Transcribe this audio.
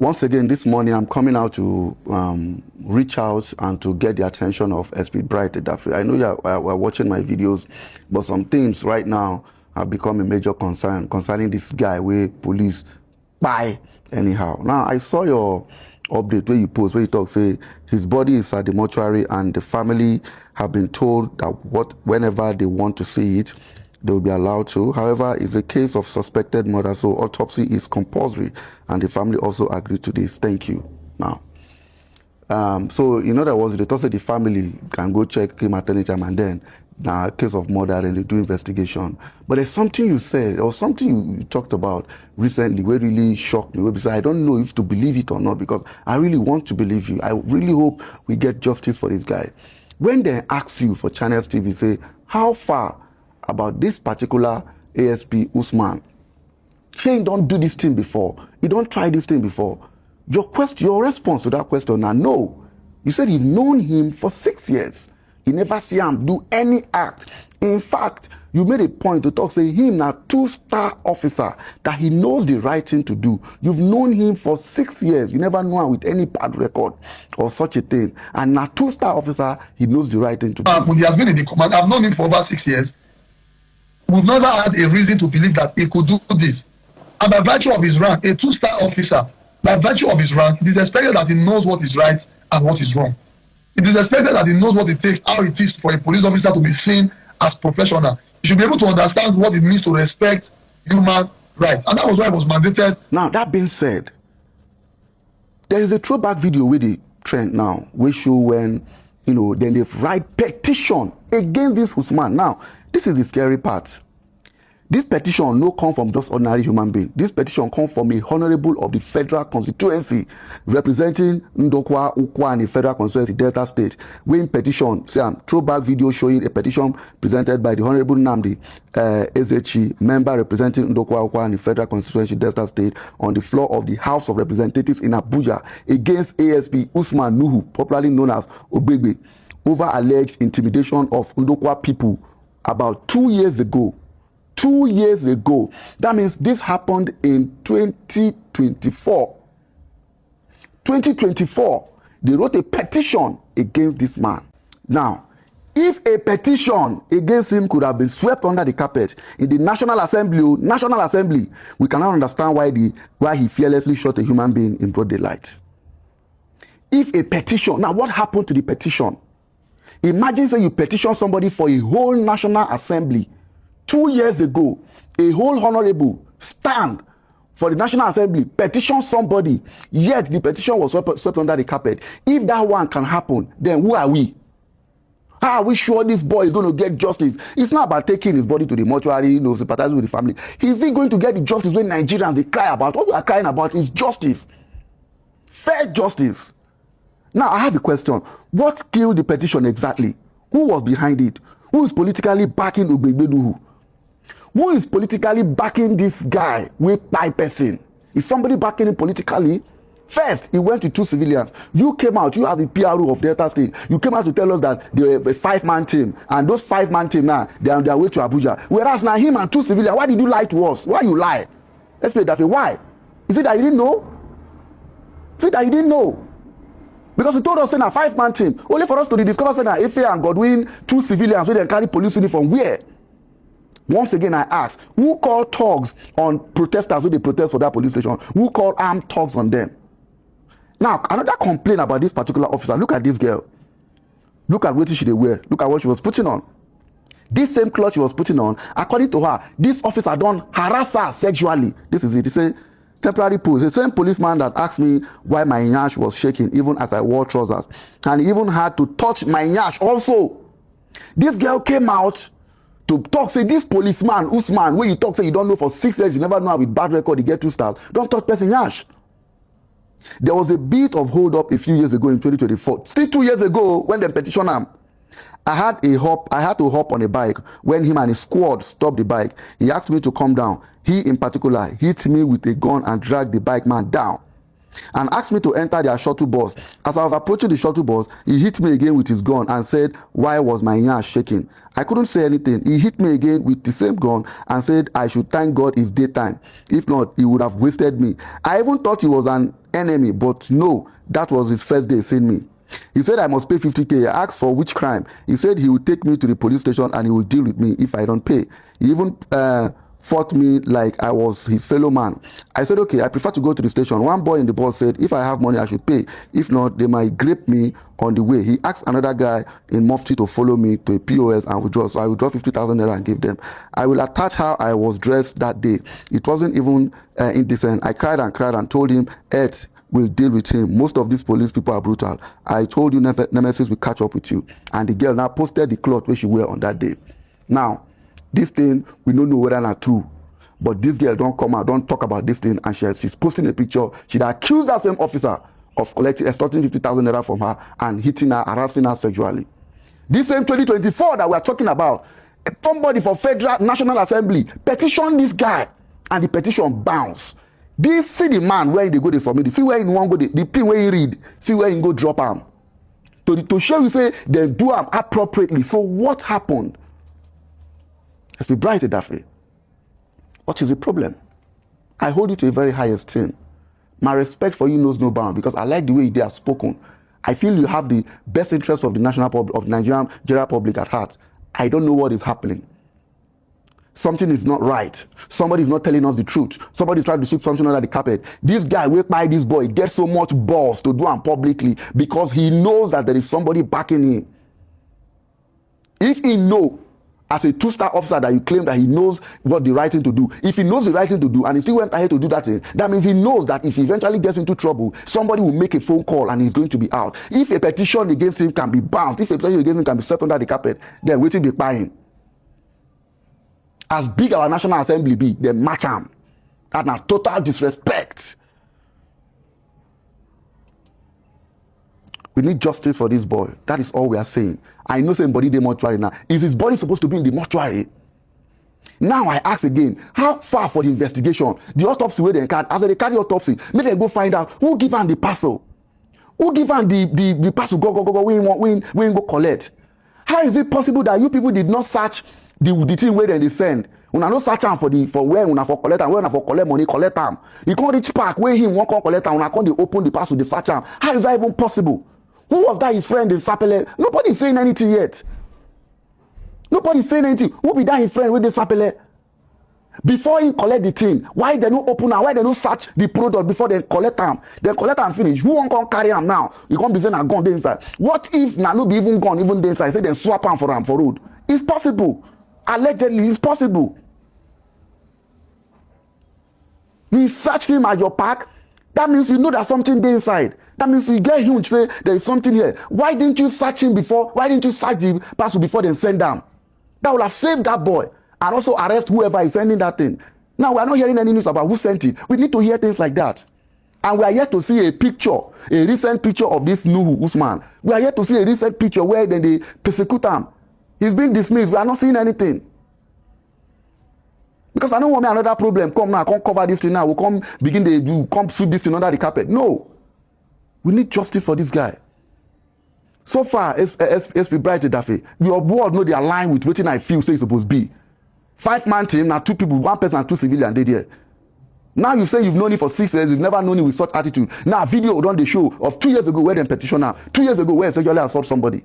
Once again, this morning, I'm coming out to reach out and to get the attention of SP Bright Edafiri. I know you are watching my videos, but some things right now have become a major concern concerning this guy where police buy anyhow. Now, I saw your update where you post, where you talk, say his body is at the mortuary and the family have been told that whenever they want to see it, they will be allowed to. However, it's a case of suspected murder, so autopsy is compulsory, and the family also agreed to this. Thank you. Now, so in other words, they thought that the family can go check him at any time, and then now a case of murder, and they do investigation. But there's something you said, or something you talked about recently, where really shocked me. Where because I don't know if to believe it or not, because I really want to believe you. I really hope we get justice for this guy. When they ask you for Channels TV, say how far about this particular ASP Usman, he don't do this thing before. He don't try this thing before. Your response to that question now, no. You said you've known him for 6 years. You never see him do any act. In fact, you made a point to talk, say him now 2-star officer, that he knows the right thing to do. You've known him for 6 years. You never know him with any bad record or such a thing. And now 2-star officer, he knows the right thing to do. When he has been in the command, I've known him for over 6 years. We've never had a reason to believe that he could do this. And by virtue of his rank, a 2-star officer, by virtue of his rank, it is expected that he knows what is right and what is wrong. It is expected that he knows what it takes, how it is for a police officer to be seen as professional. He should be able to understand what it means to respect human rights. And that was why it was mandated. Now, that being said, there is a throwback video with the trend now, which show when, then they write petition against this Usman. Now, this is the scary part. This petition no come from just ordinary human being. This petition come from a honorable of the federal constituency representing Ndokwa Ukwa and the federal constituency Delta State. When petition, throwback video showing a petition presented by the honorable Nnamdi Ezechi, member representing Ndokwa Ukwa and the federal constituency Delta State, on the floor of the House of Representatives in Abuja against ASP Usman Nuhu, popularly known as Ogbegbe, over alleged intimidation of Ndokwa people about 2 years ago. 2 years ago. That means this happened in 2024. 2024, they wrote a petition against this man. Now, if a petition against him could have been swept under the carpet in the National Assembly, we cannot understand why he fearlessly shot a human being in broad daylight. If a petition, now what happened to the petition? Imagine say you petition somebody for a whole National Assembly. 2 years ago, a whole honorable stand for the National Assembly, petition somebody, yet the petition was swept under the carpet. If that one can happen, then who are we? How are we sure this boy is going to get justice? It's not about taking his body to the mortuary, sympathizing with the family. Is he going to get the justice when Nigerians, they cry about? What we are crying about is justice. Fair justice. Now, I have a question. What killed the petition exactly? Who was behind it? Who is politically backing Ogbegbe? Who is politically backing this guy with by person? Is somebody backing him politically? First, he went to 2 civilians. You came out, you are the PRO of Delta State. You came out to tell us that they were a 5-man team. And those 5-man team now, they are on their way to Abuja. Whereas now him and 2 civilians, why did you lie to us? Why you lie? Let's play that way. Why? Is it that you didn't know? Is it that you didn't know? Because he told us saying a 5-man team. Only for us to discover saying that Efe and Godwin, 2 civilians, where they carry police uniform. Where? Once again, I ask, who called thugs on protesters when they protest for that police station? Who called armed thugs on them? Now, another complaint about this particular officer. Look at this girl. Look at what she did wear. Look at what she was putting on. This same cloth she was putting on, according to her, this officer don't harass her sexually. This is it. It's a temporary pose. The same policeman that asked me why my nyash was shaking even as I wore trousers. And he even had to touch my nyash also. This girl came out to talk, say this policeman, Usman, where you talk, say you don't know for 6 years, you never know with bad record, you get 2 stars. Don't touch person yash. There was a bit of hold up a few years ago in 2024. Still 2 years ago, when they petitioned him, I had to hop on a bike. When him and his squad stopped the bike, he asked me to come down. He in particular hit me with a gun and dragged the bike man down. and asked me to enter their shuttle bus. As I was approaching the shuttle bus, he hit me again with his gun and said, "Why was my yarn shaking?" I couldn't say anything. He hit me again with the same gun and said I should thank God it's daytime. If not, he would have wasted me. I even thought he was an enemy, but no, that was his first day seeing me. He said I must pay 50K. I asked for which crime. He said he will take me to the police station and he will deal with me if I don't pay. He even fought me like I was his fellow man. I said, okay, I prefer to go to the station. One boy in the bus said, if I have money, I should pay. If not, they might grape me on the way. He asked another guy in Mufti to follow me to a POS and withdraw. So I withdraw 50,000 naira and give them. I will attach how I was dressed that day. It wasn't even indecent. I cried and told him, Ed will deal with him. Most of these police people are brutal. I told you Nemesis will catch up with you. And the girl now posted the cloth where she wear on that day. Now, this thing, we don't know whether it's true. But this girl don't come out, don't talk about this thing, and she's posting a picture. She'd accused that same officer of extorting 50,000 naira from her and hitting her, harassing her sexually. This same 2024 that we're talking about, somebody for Federal National Assembly petitioned this guy, and the petition bounced. This see the man where they go, they submit. See where he want go, the thing where he read, see where he go drop him. To show you say they do him appropriately. So what happened? Let's be bright that way. What is the problem? I hold you to a very high esteem. My respect for you knows no bound because I like the way they are spoken. I feel you have the best interest of the national public, of Nigerian general public at heart. I don't know what is happening. Something is not right. Somebody is not telling us the truth. Somebody is trying to sweep something under the carpet. This guy, wait by this boy, gets so much balls to do it publicly because he knows that there is somebody backing him. If he knows, as a two-star officer that you claim that he knows what the right thing to do, if he knows the right thing to do and he still went ahead to do that thing, that means he knows that if he eventually gets into trouble, somebody will make a phone call and he's going to be out. If a petition against him can be bounced, if a petition against him can be swept under the carpet, then waiting be buying. As big our National Assembly be, they match him. That's not total disrespect. We need justice for this boy. That is all we are saying. I know somebody in the mortuary now. Is his body supposed to be in the mortuary? Now I ask again, how far for the investigation? The autopsy where they carry, as they carry autopsy, maybe they go find out who give him the parcel. Who give him the parcel? Go, we go collect. How is it possible that you people did not search the thing where they send? Una no search am for where una for collect and where una for collect money, collect am. You can't reach park where him won't come collect am, una can't open the parcel, the search am. How is that even possible? Who was that his friend in Sapele? Nobody is saying anything yet. Nobody is saying anything. Who be that his friend with the Sapele? Before he collect the thing, why they no open am? Why they no search the product before they collect am? They collect am finish. Who won't come carry am now? You can't be saying a gun inside. What if na no be even gone even inside? Say they swap am for road. It's possible. Allegedly, it's possible. You searched him at your park. That means you know there's something there inside. That means you get huge, say there is something here. Why didn't you search him before? Why didn't you search the parcel before they send them? That would have saved that boy and also arrest whoever is sending that thing. Now we are not hearing any news about who sent it. We need to hear things like that. And we are yet to see a picture, a recent picture of this Nuhu Usman. We are yet to see a recent picture where then they persecute him. He's been dismissed. We are not seeing anything. Because I don't want me another problem. Come now, come cover this thing now. We'll come begin to come sweep this thing under the carpet. No. We need justice for this guy. So far, SP Bright Daffy, your board know they align with what I feel say it's supposed to be. 5-man team, now 2 people, 1 person and 2 civilians, they there. Now you say you've known it for 6 years, you've never known it with such attitude. Now video on the show of 2 years ago where they petition now. 2 years ago where sexually assault somebody.